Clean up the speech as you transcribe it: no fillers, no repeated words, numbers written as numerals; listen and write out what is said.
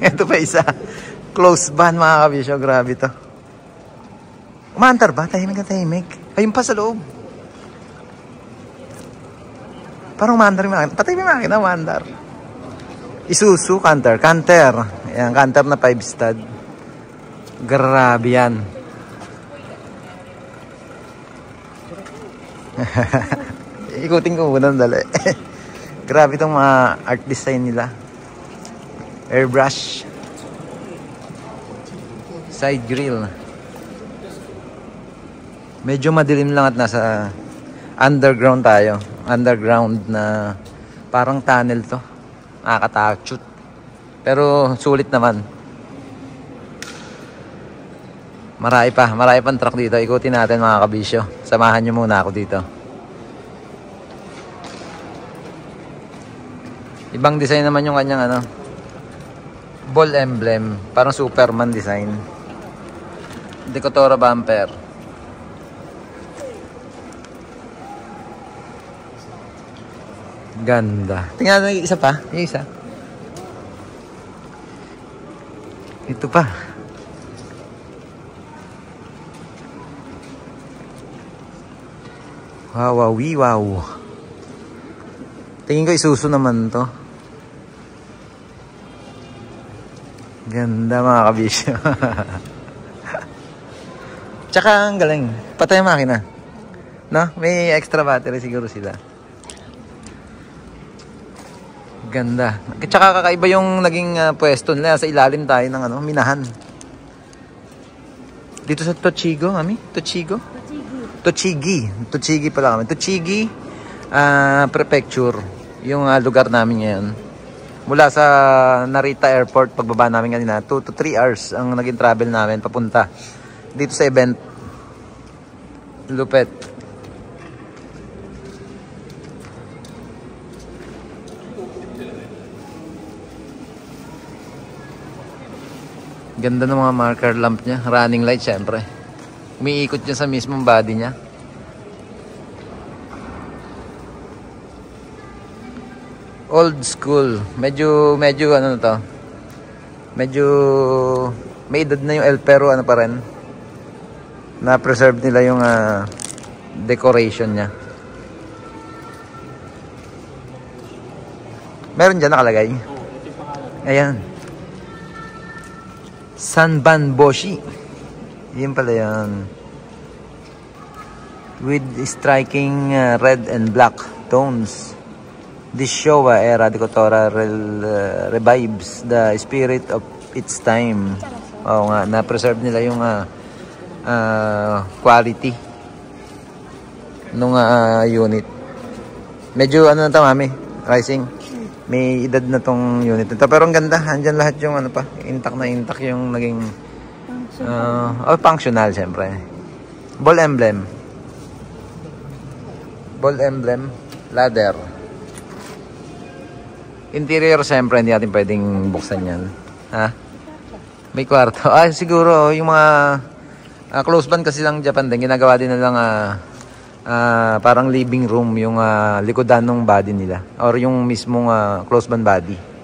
Ito pa isa. Close ban mga kabisyo. Grabe to. Umaantar ba? Tahimik na tahimik. Ayun pa sa loob. Parang umaandar yung makina. Patay yung makina, umaandar. Isuzu, Canter. Canter. Ayan, Canter na 5 stud. Grabe yan. Ikutin ko muna dali. Grabe itong mga art design nila. Airbrush. Side grill. Medyo madilim lang at nasa underground tayo. Underground na parang tunnel to. Nakakatakot. Pero sulit naman. Marami pang truck dito. Ikutin natin mga kabisyo. Samahan nyo muna ako dito. Ibang design naman yung kanyang ano, ball emblem. Parang Superman design. Decotora bumper. Ganda. Tingnan natin yung isa pa. Yung isa. Ito pa. Wow, wow. Tingin ko Isuzu naman to. Ganda mga kabisyo. Tsaka ang galing. Patay ang makina. No? May extra battery siguro sila. Ganda. Tsaka kakaiba yung naging pwesto nila. Sa ilalim tayo ng ano, minahan. Dito sa Tochigo, mami? Tochigo? Tochigi pala kami. Tochigi Prefecture. Yung lugar namin ngayon. Mula sa Narita Airport, pagbaba namin kanina, 2 to 3 hours ang naging travel namin papunta dito sa event. Lupet. Ganda ng mga marker lamp niya. Running light syempre. Umiikot niya sa mismong body niya. Old school. Medyo ano na to. Medyo may edad na yung L pero ano pa rin. Na-preserve nila yung decoration niya. Meron dyan nakalagay. Ayan. Sanban Boshi. Yun pala yan. With striking red and black tones. This Showa era Decotora revives the spirit of its time. Oo nga, na-preserve nila yung quality nung unit. Medyo ano na ito, mami? Rising. May edad na tong unit nito. Pero ang ganda. Andyan lahat yung ano pa. Intact na intact yung naging functional syempre. Ball emblem. Ball emblem. Ladder. Interior syempre hindi natin pwedeng buksan yan. Ha? May kwarto. Siguro yung mga close band kasi lang Japan din. Ginagawa din na lang parang living room yung likodan ng body nila. Or yung mismong close band body.